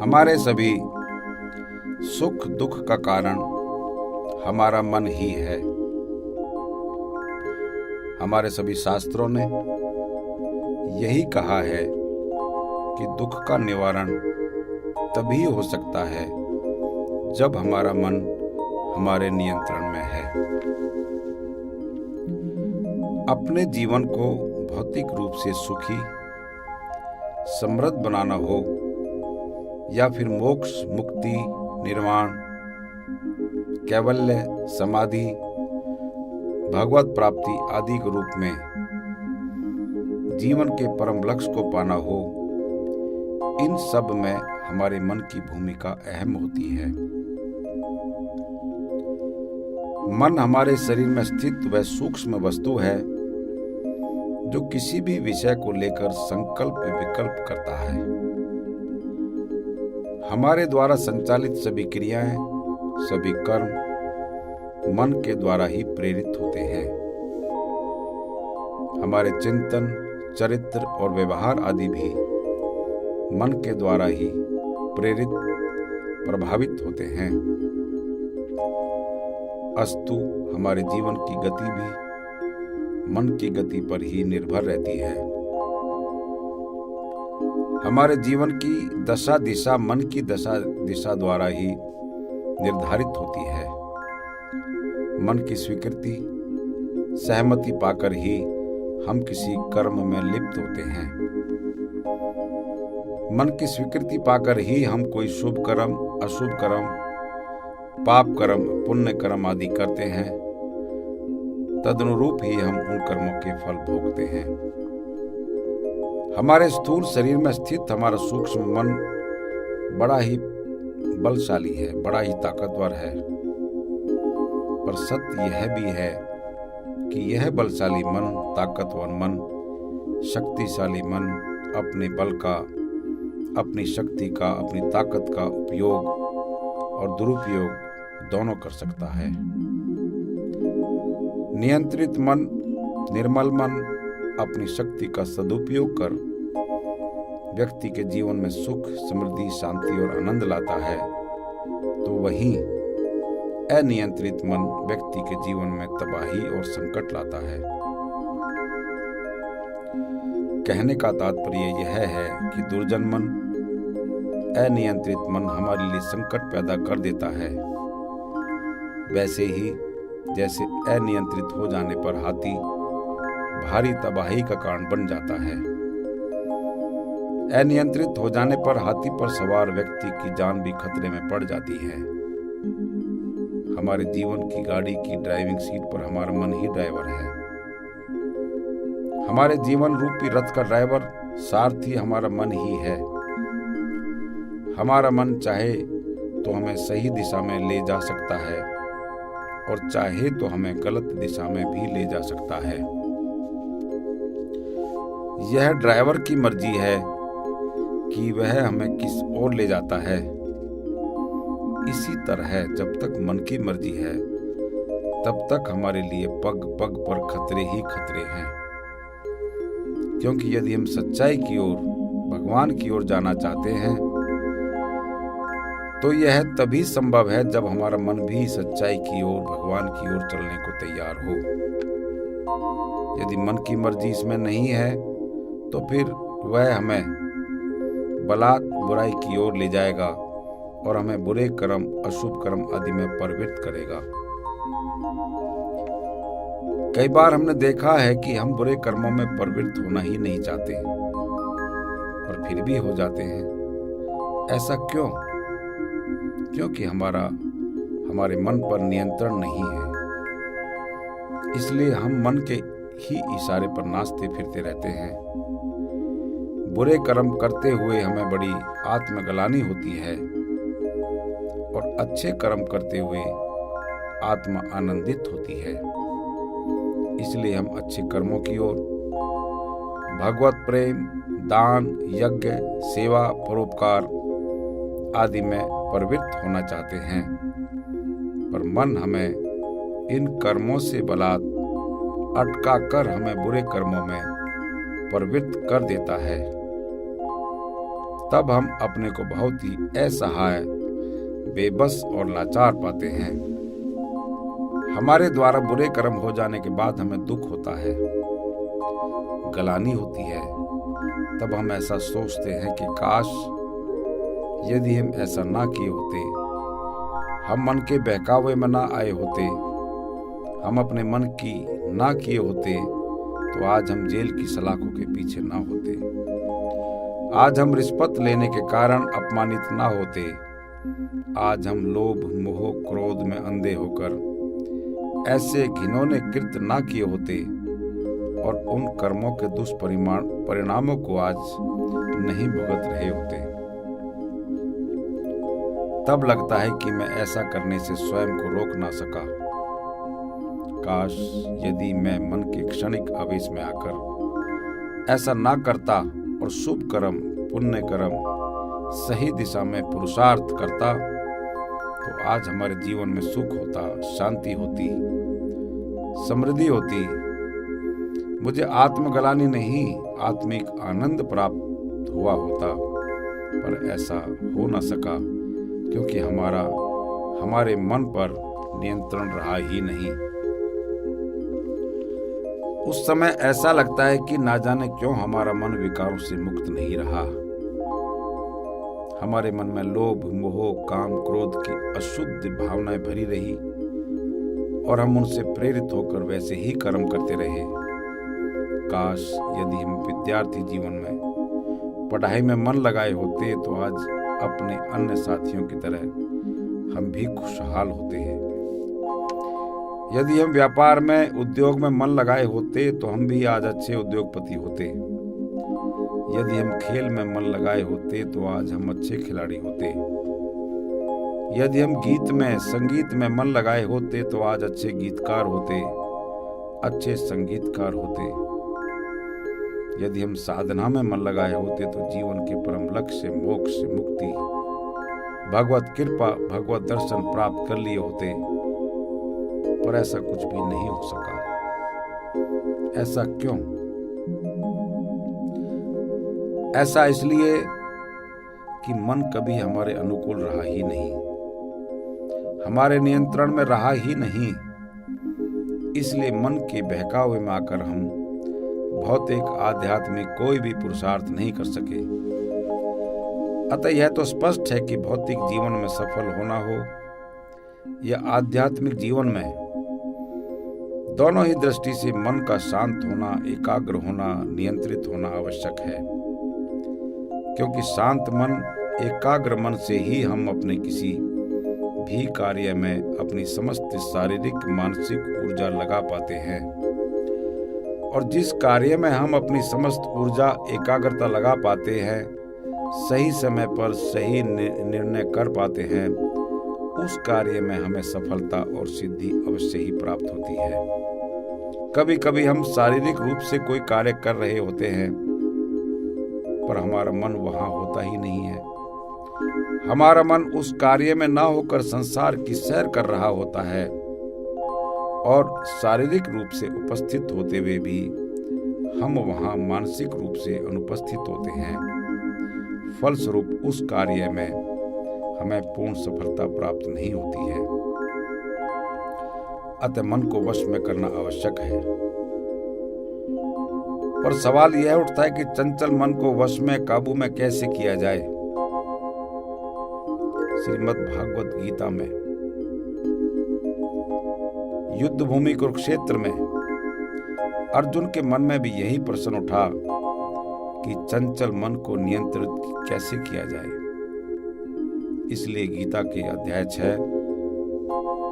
हमारे सभी सुख दुख का कारण हमारा मन ही है। हमारे सभी शास्त्रों ने यही कहा है कि दुख का निवारण तभी हो सकता है जब हमारा मन हमारे नियंत्रण में है। अपने जीवन को भौतिक रूप से सुखी समृद्ध बनाना हो या फिर मोक्ष, मुक्ति, निर्वाण, कैवल्य, समाधि, भगवत प्राप्ति आदि के रूप में जीवन के परम लक्ष्य को पाना हो, इन सब में हमारे मन की भूमिका अहम होती है। मन हमारे शरीर में स्थित वह सूक्ष्म वस्तु है जो किसी भी विषय को लेकर संकल्प विकल्प करता है। हमारे द्वारा संचालित सभी क्रियाएं, सभी कर्म मन के द्वारा ही प्रेरित होते हैं। हमारे चिंतन, चरित्र और व्यवहार आदि भी मन के द्वारा ही प्रेरित, प्रभावित होते हैं। अस्तु हमारे जीवन की गति भी मन की गति पर ही निर्भर रहती है। हमारे जीवन की दशा दिशा मन की दशा दिशा द्वारा ही निर्धारित होती है। मन की स्वीकृति, सहमति पाकर ही हम किसी कर्म में लिप्त होते हैं। मन की स्वीकृति पाकर ही हम कोई शुभ कर्म, अशुभ कर्म, पाप कर्म, पुण्य कर्म आदि करते हैं। तदनुरूप ही हम उन कर्मों के फल भोगते हैं। हमारे स्थूल शरीर में स्थित हमारा सूक्ष्म मन बड़ा ही बलशाली है, बड़ा ही ताकतवर है। पर सत्य यह भी है कि यह बलशाली मन, ताकतवर मन, शक्तिशाली मन अपने बल का, अपनी शक्ति का, अपनी ताकत का उपयोग और दुरुपयोग दोनों कर सकता है। नियंत्रित मन, निर्मल मन अपनी शक्ति का सदुपयोग कर व्यक्ति के जीवन में सुख, समृद्धि, शांति और आनंद लाता है, तो वहीं अनियंत्रित मन व्यक्ति के जीवन में तबाही और संकट लाता है। कहने का तात्पर्य यह है कि दुर्जन मन, अनियंत्रित मन हमारे लिए संकट पैदा कर देता है। वैसे ही जैसे अनियंत्रित हो जाने पर हाथी भारी तबाही का कारण बन जाता है, अनियंत्रित हो जाने पर हाथी पर सवार व्यक्ति की जान भी खतरे में पड़ जाती है। हमारे जीवन की गाड़ी की ड्राइविंग सीट पर हमारा मन ही ड्राइवर है। हमारे जीवन रूपी रथ का ड्राइवर, सारथी हमारा मन ही है। हमारा मन चाहे तो हमें सही दिशा में ले जा सकता है और चाहे तो हमें गलत दिशा में भी ले जा सकता है। यह ड्राइवर की मर्जी है कि वह हमें किस ओर ले जाता है। इसी तरह जब तक मन की मर्जी है तब तक हमारे लिए पग पग पर खतरे ही खतरे हैं। क्योंकि यदि हम सच्चाई की ओर, भगवान की ओर जाना चाहते हैं तो यह तभी संभव है जब हमारा मन भी सच्चाई की ओर, भगवान की ओर चलने को तैयार हो। यदि मन की मर्जी इसमें नहीं है तो फिर वह हमें बलात् बुराई की ओर ले जाएगा और हमें बुरे कर्म, अशुभ कर्म आदि में प्रवृत्त करेगा। कई बार हमने देखा है कि हम बुरे कर्मों में प्रवृत्त होना ही नहीं चाहते, पर फिर भी हो जाते हैं। ऐसा क्यों? क्योंकि हमारे मन पर नियंत्रण नहीं है। इसलिए हम मन के ही इशारे पर नाचते फिरते रहते हैं। बुरे कर्म करते हुए हमें बड़ी आत्मग्लानि होती है और अच्छे कर्म करते हुए आत्मा आनंदित होती है। इसलिए हम अच्छे कर्मों की ओर, भगवत प्रेम, दान, यज्ञ, सेवा, परोपकार आदि में प्रवृत्त होना चाहते हैं, पर मन हमें इन कर्मों से बलात् अटका कर हमें बुरे कर्मों में प्रवृत्त कर देता है, तब हम अपने को बहुत ही असहाय, बेबस और लाचार पाते हैं। हमारे द्वारा बुरे कर्म हो जाने के बाद हमें दुख होता है, गलानी होती है। तब हम ऐसा सोचते हैं कि काश यदि हम ऐसा ना किए होते, हम मन के बहकावे में ना आए होते, हम अपने मन की ना किए होते, तो आज हम जेल की सलाखों के पीछे ना होते, आज हम रिश्वत लेने के कारण अपमानित ना होते, आज हम लोभ, मोह, क्रोध में अंधे होकर ऐसे घिनौने कृत्य ना किए होते और उन कर्मों के दुष्परिणामों को आज नहीं भुगत रहे होते। तब लगता है कि मैं ऐसा करने से स्वयं को रोक ना सका। काश यदि मैं मन के क्षणिक आवेश में आकर ऐसा ना करता और शुभ कर्म, पुण्य कर्म सही दिशा में पुरुषार्थ करता, तो आज हमारे जीवन में सुख होता, शांति होती, समृद्धि होती। मुझे आत्मग्लानि नहीं, आत्मिक आनंद प्राप्त हुआ होता, पर ऐसा हो न सका क्योंकि हमारे मन पर नियंत्रण रहा ही नहीं। उस समय ऐसा लगता है कि ना जाने क्यों हमारा मन विकारों से मुक्त नहीं रहा। हमारे मन में लोभ, मोह, काम, क्रोध की अशुद्ध भावनाएं भरी रही और हम उनसे प्रेरित होकर वैसे ही कर्म करते रहे। काश यदि हम विद्यार्थी जीवन में पढ़ाई में मन लगाए होते, तो आज अपने अन्य साथियों की तरह हम भी खुशहाल होते हैं। यदि हम व्यापार में, उद्योग में मन लगाए होते, तो हम भी आज अच्छे उद्योगपति होते। यदि हम खेल में मन लगाए होते, तो आज हम अच्छे खिलाड़ी होते। यदि हम गीत में, संगीत में मन लगाए होते, तो आज अच्छे गीतकार होते, अच्छे संगीतकार होते। यदि हम साधना में मन लगाए होते, तो जीवन के परम लक्ष्य, मोक्ष, मुक्ति, भगवत कृपा, भगवत दर्शन प्राप्त कर लिए होते, पर ऐसा कुछ भी नहीं हो सका। ऐसा क्यों? ऐसा इसलिए कि मन कभी हमारे अनुकूल रहा ही नहीं, हमारे नियंत्रण में रहा ही नहीं। इसलिए मन के बहकावे में आकर हम भौतिक, आध्यात्मिक कोई भी पुरुषार्थ नहीं कर सके। अतः यह तो स्पष्ट है कि भौतिक जीवन में सफल होना हो या आध्यात्मिक जीवन में, दोनों ही दृष्टि से मन का शांत होना, एकाग्र होना, नियंत्रित होना आवश्यक है। क्योंकि शांत मन, एकाग्र मन से ही हम अपने किसी भी कार्य में अपनी समस्त शारीरिक, मानसिक ऊर्जा लगा पाते हैं। और जिस कार्य में हम अपनी समस्त ऊर्जा, एकाग्रता लगा पाते हैं, सही समय पर सही निर्णय कर पाते हैं, उस कार्य में हमें सफलता और सिद्धि अवश्य ही प्राप्त होती है। कभी कभी हम शारीरिक रूप से कोई कार्य कर रहे होते हैं, पर हमारा मन वहां होता ही नहीं है। हमारा मन उस कार्य में ना होकर संसार की सैर कर रहा होता है, और शारीरिक रूप से उपस्थित होते हुए भी हम वहां मानसिक रूप से अनुपस्थित होते हैं। फलस्वरूप उस कार्य में हमें पूर्ण सफलता प्राप्त नहीं होती है। अतः मन को वश में करना आवश्यक है। पर सवाल यह उठता है कि चंचल मन को वश में, काबू में कैसे किया जाए। श्रीमद् भागवत गीता में युद्ध भूमि कुरुक्षेत्र में अर्जुन के मन में भी यही प्रश्न उठा कि चंचल मन को नियंत्रित कैसे किया जाए। इसलिए गीता के अध्याय 6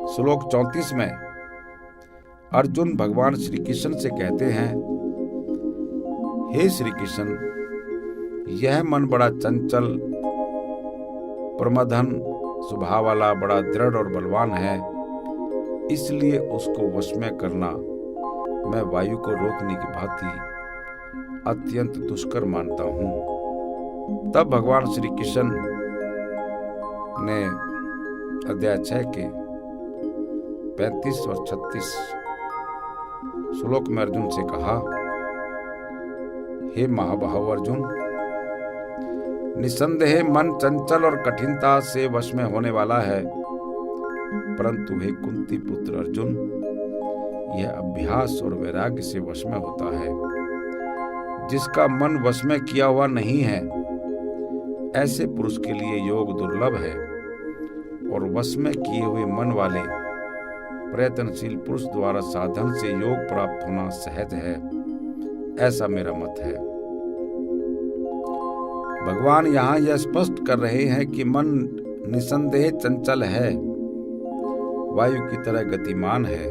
श्लोक 34 में अर्जुन भगवान श्री कृष्ण से कहते हैं, हे श्री कृष्ण, यह मन बड़ा चंचल, प्रमथन स्वभाव वाला, बड़ा दृढ़ और बलवान है, इसलिए उसको वश में करना मैं वायु को रोकने की भांति अत्यंत दुष्कर मानता हूं। तब भगवान श्री कृष्ण ने अध्याय 6 के 35 और 36 श्लोक में अर्जुन से कहा, हे महाबाहु अर्जुन, निसंदेह मन चंचल और कठिनता से वश में होने वाला है, परंतु हे कुंती पुत्र अर्जुन, यह अभ्यास और वैराग्य से वश में होता है। जिसका मन वश में किया हुआ नहीं है, ऐसे पुरुष के लिए योग दुर्लभ है, और वश में किए हुए मन वाले प्रयत्नशील पुरुष द्वारा साधन से योग प्राप्त होना सहज है, ऐसा मेरा मत है। भगवान यहाँ यह स्पष्ट कर रहे हैं कि मन निसंदेह चंचल है, वायु की तरह गतिमान है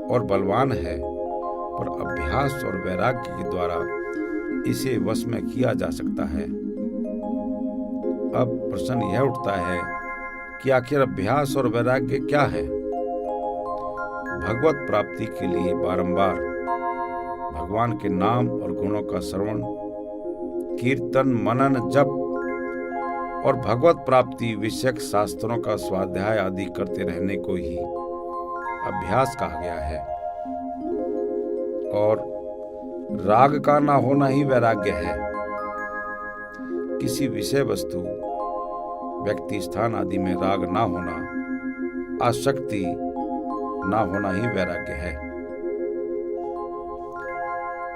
और बलवान है, पर अभ्यास और वैराग्य के द्वारा इसे वश में किया जा सकता है। अब प्रश्न यह उठता है कि आखिर अभ्यास और वैराग्य क्या है? भगवत प्राप्ति के लिए बारंबार भगवान के नाम और गुणों का श्रवण, कीर्तन, मनन, जप और भगवत प्राप्ति विषयक शास्त्रों का स्वाध्याय आदि करते रहने को ही अभ्यास कहा गया है, और राग का ना होना ही वैराग्य है। किसी विषय वस्तु, व्यक्ति, स्थान आदि में राग ना होना, आसक्ति ना होना ही वैराग्य है।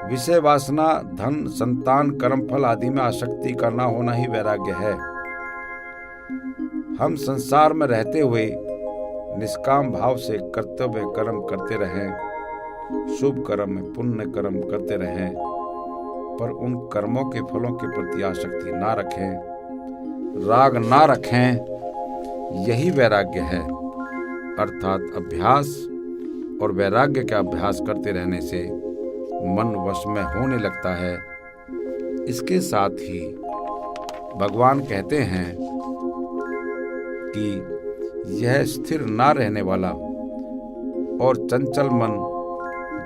विषय वासना, धन, संतान, कर्मफल आदि में आसक्ति का ना होना ही वैराग्य है। हम संसार में रहते हुए निष्काम भाव से कर्तव्य कर्म करते रहें, शुभ कर्म में पुण्य कर्म करते रहें, पर उन कर्मों के फलों के प्रति आसक्ति ना रखें, राग ना रखें, यही वैराग्य है। अर्थात अभ्यास और वैराग्य का अभ्यास करते रहने से मन वश में होने लगता है। इसके साथ ही भगवान कहते हैं कि यह स्थिर ना रहने वाला और चंचल मन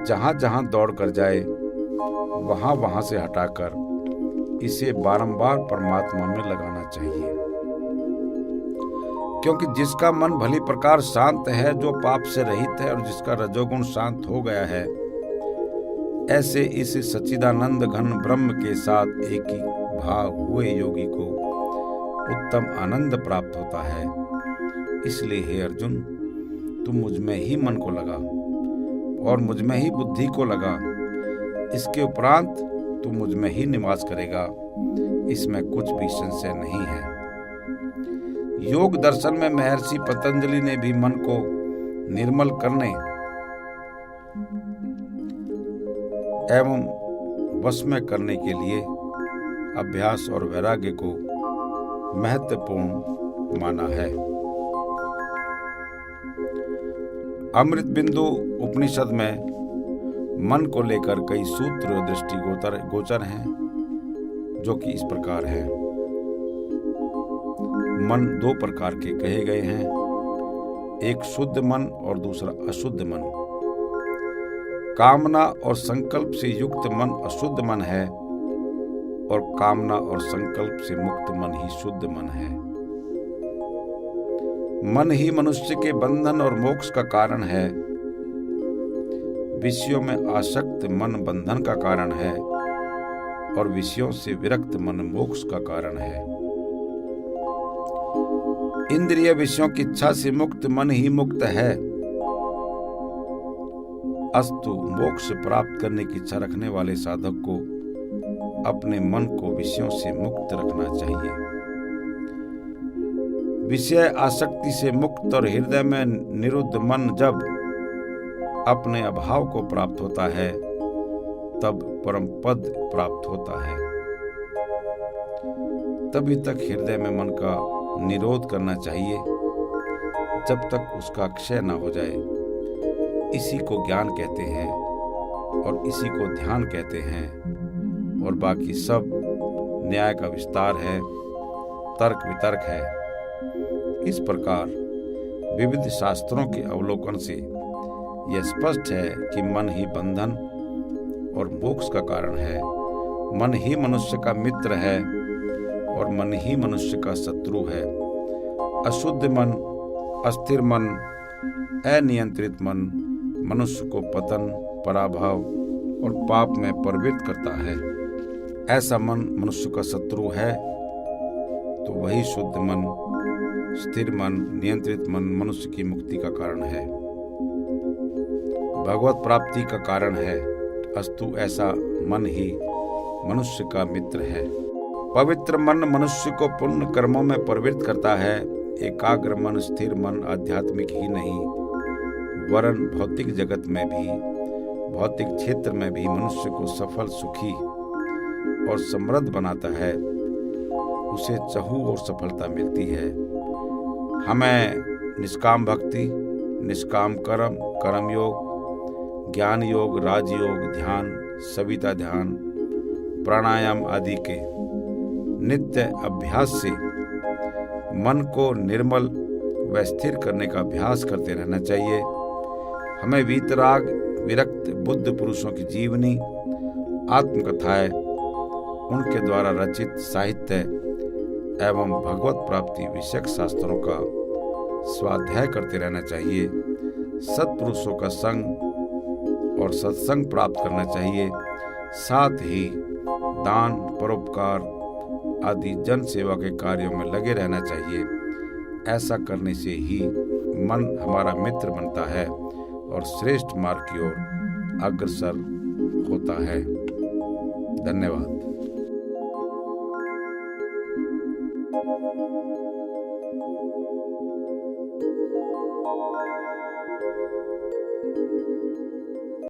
जहां जहां दौड़ कर जाए, वहां वहां से हटाकर इसे बारंबार परमात्मा में लगाना चाहिए। क्योंकि जिसका मन भली प्रकार शांत है, जो पाप से रहित है और जिसका रजोगुण शांत हो गया है, ऐसे इस सच्चिदानंद घन ब्रह्म के साथ एक ही भाव हुए योगी को उत्तम आनंद प्राप्त होता है। इसलिए हे अर्जुन, तुम मुझ में ही मन को लगा और मुझ में ही बुद्धि को लगा। इसके उपरांत तू मुझ में ही निवास करेगा, इसमें कुछ भी संशय नहीं है। योग दर्शन में महर्षि पतंजलि ने भी मन को निर्मल करने एवं वश में करने के लिए अभ्यास और वैराग्य को महत्वपूर्ण माना है। अमृत बिंदु उपनिषद में मन को लेकर कई सूत्र दृष्टिगोचर हैं, जो कि इस प्रकार है। मन दो प्रकार के कहे गए हैं, एक शुद्ध मन और दूसरा अशुद्ध मन। कामना और संकल्प से युक्त मन अशुद्ध मन है, और कामना और संकल्प से मुक्त मन ही शुद्ध मन है। मन ही मनुष्य के बंधन और मोक्ष का कारण है। विषयों में आसक्त मन बंधन का कारण है, और विषयों से विरक्त मन मोक्ष का कारण है। इंद्रिय विषयों की इच्छा से मुक्त मन ही मुक्त है। अस्तु मोक्ष प्राप्त करने की इच्छा रखने वाले साधक को अपने मन को विषयों से मुक्त रखना चाहिए। विषय आसक्ति से मुक्त और हृदय में निरुद्ध मन जब अपने अभाव को प्राप्त होता है, तब परम पद प्राप्त होता है। तभी तक हृदय में मन का निरोध करना चाहिए, जब तक उसका क्षय न हो जाए। इसी को ज्ञान कहते हैं और इसी को ध्यान कहते हैं, और बाकी सब न्याय का विस्तार है, तर्क वितर्क है। इस प्रकार विविध शास्त्रों के अवलोकन से यह स्पष्ट है कि मन ही बंधन और मोक्ष का कारण है। मन ही मनुष्य का मित्र है और मन ही मनुष्य का शत्रु है। अशुद्ध मन, अस्थिर मन, अनियंत्रित मन मनुष्य को पतन, पराभव और पाप में प्रवृत्त करता है। ऐसा मन मनुष्य का शत्रु है, तो वही शुद्ध मन, स्थिर मन, नियंत्रित मन मनुष्य की मुक्ति का कारण है, भगवत प्राप्ति का कारण है। अस्तु ऐसा मन ही मनुष्य का मित्र है। पवित्र मन मनुष्य को पुण्य कर्मों में प्रवृत्त करता है। एकाग्र मन, स्थिर मन आध्यात्मिक ही नहीं वरन भौतिक जगत में भी, भौतिक क्षेत्र में भी मनुष्य को सफल, सुखी और समृद्ध बनाता है। उसे चहु और सफलता मिलती है। हमें निष्काम भक्ति, निष्काम कर्म, कर्म योग, ज्ञान योग, राजयोग, ध्यान, सविता ध्यान, प्राणायाम आदि के नित्य अभ्यास से मन को निर्मल व स्थिर करने का अभ्यास करते रहना चाहिए। हमें वीतराग, विरक्त बुद्ध पुरुषों की जीवनी, आत्मकथाएं, उनके द्वारा रचित साहित्य एवं भगवत प्राप्ति विषयक शास्त्रों का स्वाध्याय करते रहना चाहिए। सत्पुरुषों का संग और सत्संग प्राप्त करना चाहिए। साथ ही दान, परोपकार आदि जन सेवा के कार्यों में लगे रहना चाहिए। ऐसा करने से ही मन हमारा मित्र बनता है और श्रेष्ठ मार्ग की ओर अग्रसर होता है। धन्यवाद।